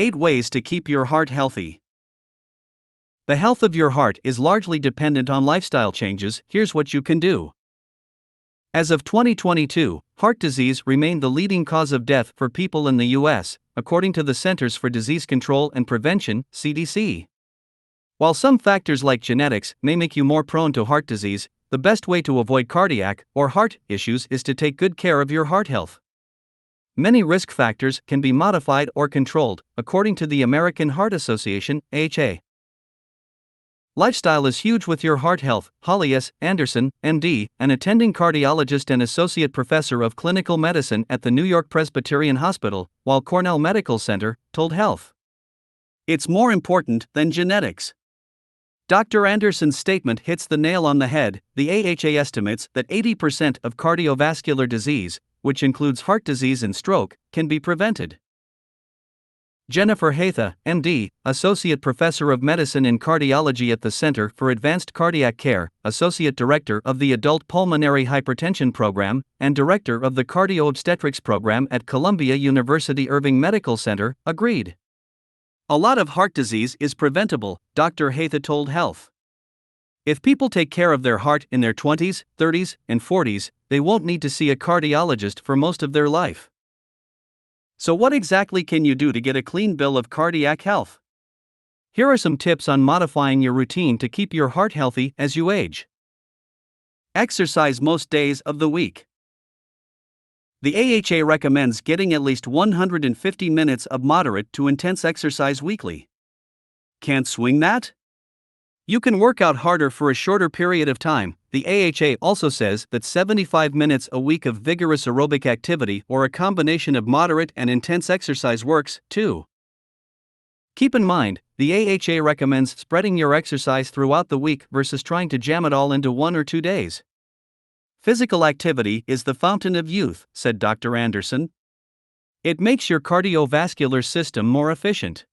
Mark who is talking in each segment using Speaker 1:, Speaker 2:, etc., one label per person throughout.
Speaker 1: 8 Ways to Keep Your Heart Healthy. The health of your heart is largely dependent on lifestyle changes. Here's what you can do. As of 2022, heart disease remained the leading cause of death for people in the U.S., according to the Centers for Disease Control and Prevention, CDC. While some factors like genetics may make you more prone to heart disease, the best way to avoid cardiac or heart issues is to take good care of your heart health. Many risk factors can be modified or controlled, according to the American Heart Association, AHA. Lifestyle is huge with your heart health, Holly S. Anderson, MD, an attending cardiologist and associate professor of clinical medicine at the New York Presbyterian Hospital, Weill Cornell Medical Center, told Health. It's more important than genetics. Dr. Anderson's statement hits the nail on the head. The AHA estimates that 80% of cardiovascular disease, which includes heart disease and stroke, can be prevented. Jennifer Haytha, MD, Associate Professor of Medicine in Cardiology at the Center for Advanced Cardiac Care, Associate Director of the Adult Pulmonary Hypertension Program, and Director of the Cardio-Obstetrics Program at Columbia University Irving Medical Center, agreed. A lot of heart disease is preventable, Dr. Haytha told Health. If people take care of their heart in their 20s, 30s, and 40s, they won't need to see a cardiologist for most of their life. So what exactly can you do to get a clean bill of cardiac health? Here are some tips on modifying your routine to keep your heart healthy as you age. Exercise most days of the week. The AHA recommends getting at least 150 minutes of moderate to intense exercise weekly. Can't swing that? You can work out harder for a shorter period of time. The AHA also says that 75 minutes a week of vigorous aerobic activity or a combination of moderate and intense exercise works, too. Keep in mind, the AHA recommends spreading your exercise throughout the week versus trying to jam it all into 1 or 2 days. Physical activity is the fountain of youth, said Dr. Anderson. It makes your cardiovascular system more efficient.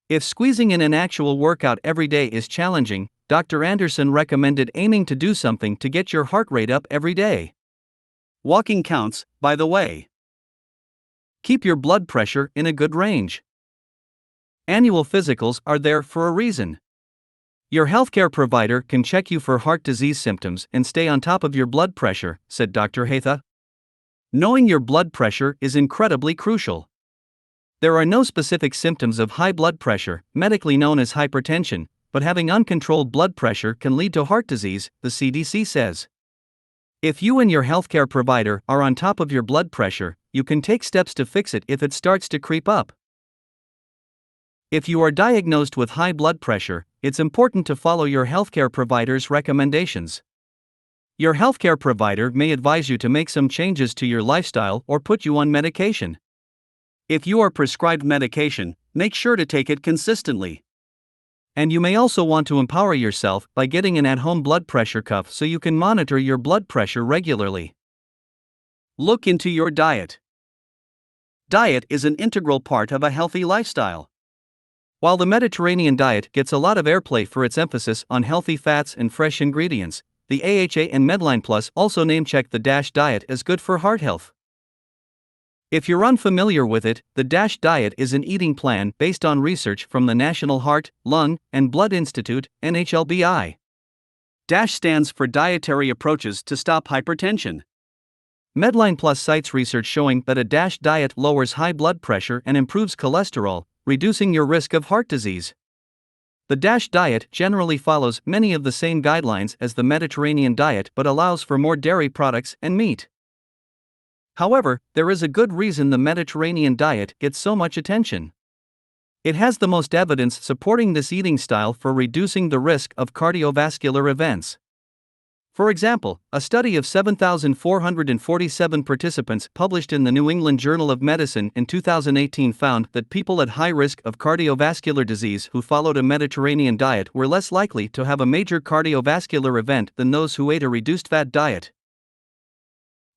Speaker 1: If squeezing in an actual workout every day is challenging, Dr. Anderson recommended aiming to do something to get your heart rate up every day. Walking counts, by the way. Keep your blood pressure in a good range. Annual physicals are there for a reason. Your healthcare provider can check you for heart disease symptoms and stay on top of your blood pressure, said Dr. Haytha. Knowing your blood pressure is incredibly crucial. There are no specific symptoms of high blood pressure, medically known as hypertension, but having uncontrolled blood pressure can lead to heart disease, the CDC says. If you and your healthcare provider are on top of your blood pressure, you can take steps to fix it if it starts to creep up. If you are diagnosed with high blood pressure, it's important to follow your healthcare provider's recommendations. Your healthcare provider may advise you to make some changes to your lifestyle or put you on medication. If you are prescribed medication, make sure to take it consistently. And you may also want to empower yourself by getting an at-home blood pressure cuff so you can monitor your blood pressure regularly. Look into your diet. Diet is an integral part of a healthy lifestyle. While the Mediterranean diet gets a lot of airplay for its emphasis on healthy fats and fresh ingredients, the AHA and Medline Plus also name-check the DASH diet as good for heart health. If you're unfamiliar with it, the DASH diet is an eating plan based on research from the National Heart, Lung, and Blood Institute, NHLBI. DASH stands for Dietary Approaches to Stop Hypertension. Medline Plus cites research showing that a DASH diet lowers high blood pressure and improves cholesterol, reducing your risk of heart disease. The DASH diet generally follows many of the same guidelines as the Mediterranean diet but allows for more dairy products and meat. However, there is a good reason the Mediterranean diet gets so much attention. It has the most evidence supporting this eating style for reducing the risk of cardiovascular events. For example, a study of 7,447 participants published in the New England Journal of Medicine in 2018 found that people at high risk of cardiovascular disease who followed a Mediterranean diet were less likely to have a major cardiovascular event than those who ate a reduced-fat diet.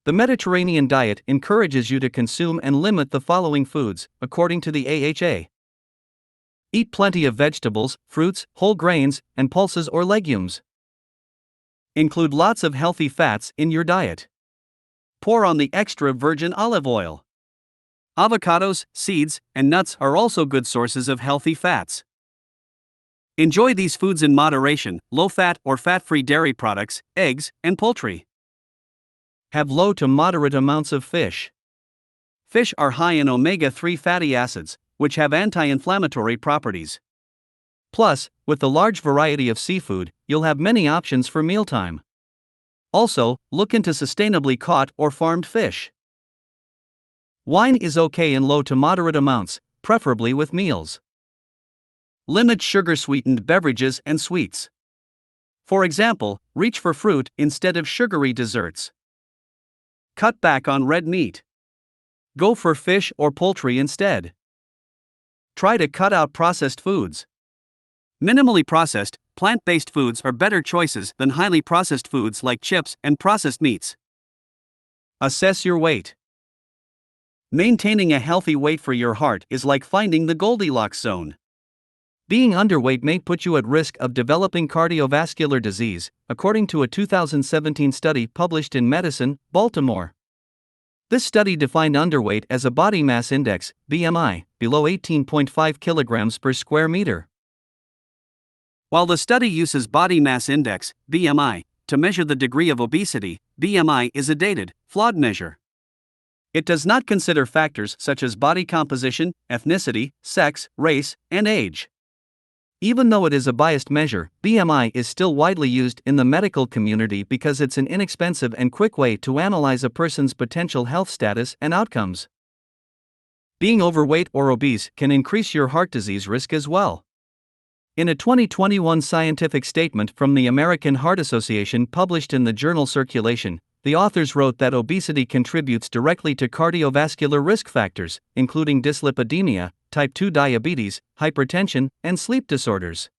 Speaker 1: The Mediterranean diet encourages you to consume and limit the following foods, according to the AHA. Eat plenty of vegetables, fruits, whole grains, and pulses or legumes. Include lots of healthy fats in your diet. Pour on the extra virgin olive oil. Avocados, seeds, and nuts are also good sources of healthy fats. Enjoy these foods in moderation: low-fat or fat-free dairy products, eggs, and poultry. Have low to moderate amounts of fish. Fish are high in omega-3 fatty acids, which have anti-inflammatory properties. Plus, with the large variety of seafood, you'll have many options for mealtime. Also, look into sustainably caught or farmed fish. Wine is okay in low to moderate amounts, preferably with meals. Limit sugar-sweetened beverages and sweets. For example, reach for fruit instead of sugary desserts. Cut back on red meat. Go for fish or poultry instead. Try to cut out processed foods. Minimally processed, plant-based foods are better choices than highly processed foods like chips and processed meats. Assess your weight. Maintaining a healthy weight for your heart is like finding the Goldilocks zone. Being underweight may put you at risk of developing cardiovascular disease, according to a 2017 study published in Medicine, Baltimore. This study defined underweight as a body mass index, BMI, below 18.5 kilograms per square meter. While the study uses body mass index, BMI, to measure the degree of obesity, BMI is a dated, flawed measure. It does not consider factors such as body composition, ethnicity, sex, race, and age. Even though it is a biased measure, BMI is still widely used in the medical community because it's an inexpensive and quick way to analyze a person's potential health status and outcomes. Being overweight or obese can increase your heart disease risk as well. In a 2021 scientific statement from the American Heart Association published in the journal Circulation, the authors wrote that obesity contributes directly to cardiovascular risk factors, including dyslipidemia, type 2 diabetes, hypertension, and sleep disorders.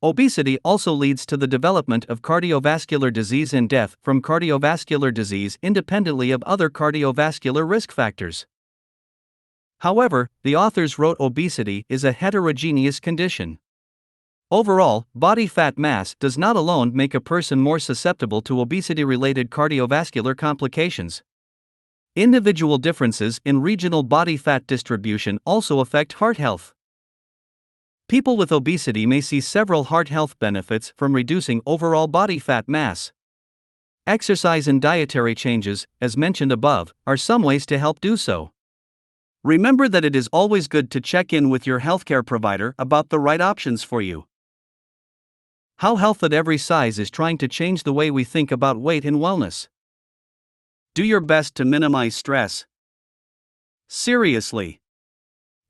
Speaker 1: Obesity also leads to the development of cardiovascular disease and death from cardiovascular disease independently of other cardiovascular risk factors. However, the authors wrote obesity is a heterogeneous condition. Overall, body fat mass does not alone make a person more susceptible to obesity-related cardiovascular complications. Individual differences in regional body fat distribution also affect heart health. People with obesity may see several heart health benefits from reducing overall body fat mass. Exercise and dietary changes, as mentioned above, are some ways to help do so. Remember that it is always good to check in with your healthcare provider about the right options for you. How health at every size is trying to change the way we think about weight and wellness. Do your best to minimize stress. Seriously.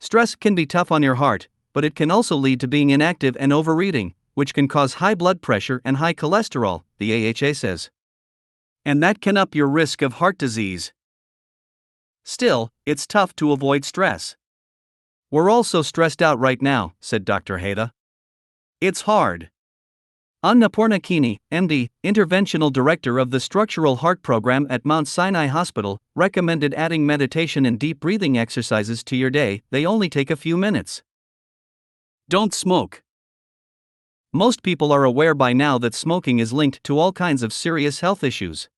Speaker 1: Stress can be tough on your heart, but it can also lead to being inactive and overeating, which can cause high blood pressure and high cholesterol, the AHA says. And that can up your risk of heart disease. Still, it's tough to avoid stress. We're all so stressed out right now, said Dr. Heda. It's hard. Annapurna Kini, MD, Interventional Director of the Structural Heart Program at Mount Sinai Hospital, recommended adding meditation and deep breathing exercises to your day. They only take a few minutes. Don't smoke. Most people are aware by now that smoking is linked to all kinds of serious health issues.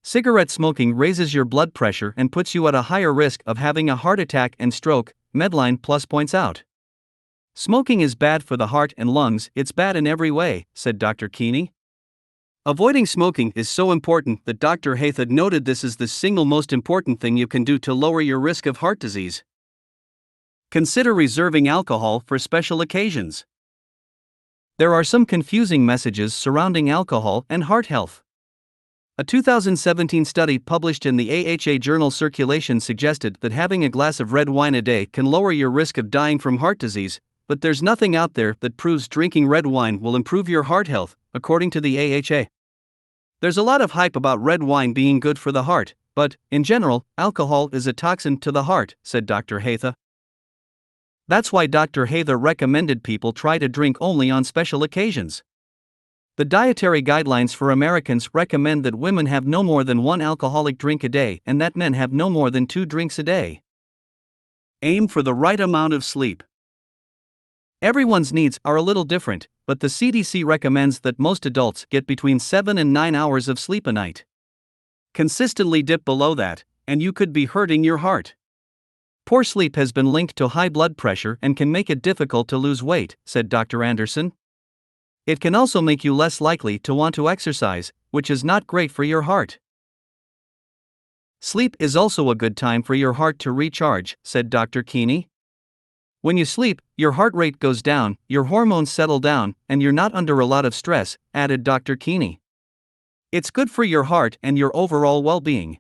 Speaker 1: Cigarette smoking raises your blood pressure and puts you at a higher risk of having a heart attack and stroke, Medline Plus points out. Smoking is bad for the heart and lungs. It's bad in every way, said Dr. Kini. Avoiding smoking is so important that Dr. Heda noted this is the single most important thing you can do to lower your risk of heart disease. Consider reserving alcohol for special occasions. There are some confusing messages surrounding alcohol and heart health. A 2017 study published in the AHA journal Circulation suggested that having a glass of red wine a day can lower your risk of dying from heart disease, but there's nothing out there that proves drinking red wine will improve your heart health, according to the AHA. There's a lot of hype about red wine being good for the heart, but, in general, alcohol is a toxin to the heart, said Dr. Heda. That's why Dr. Heda recommended people try to drink only on special occasions. The dietary guidelines for Americans recommend that women have no more than one alcoholic drink a day and that men have no more than 2 drinks a day. Aim for the right amount of sleep. Everyone's needs are a little different, but the CDC recommends that most adults get between 7 and 9 hours of sleep a night. Consistently dip below that, and you could be hurting your heart. Poor sleep has been linked to high blood pressure and can make it difficult to lose weight, said Dr. Anderson. It can also make you less likely to want to exercise, which is not great for your heart. Sleep is also a good time for your heart to recharge, said Dr. Keeney. When you sleep, your heart rate goes down, your hormones settle down, and you're not under a lot of stress, added Dr. Keeney. It's good for your heart and your overall well-being.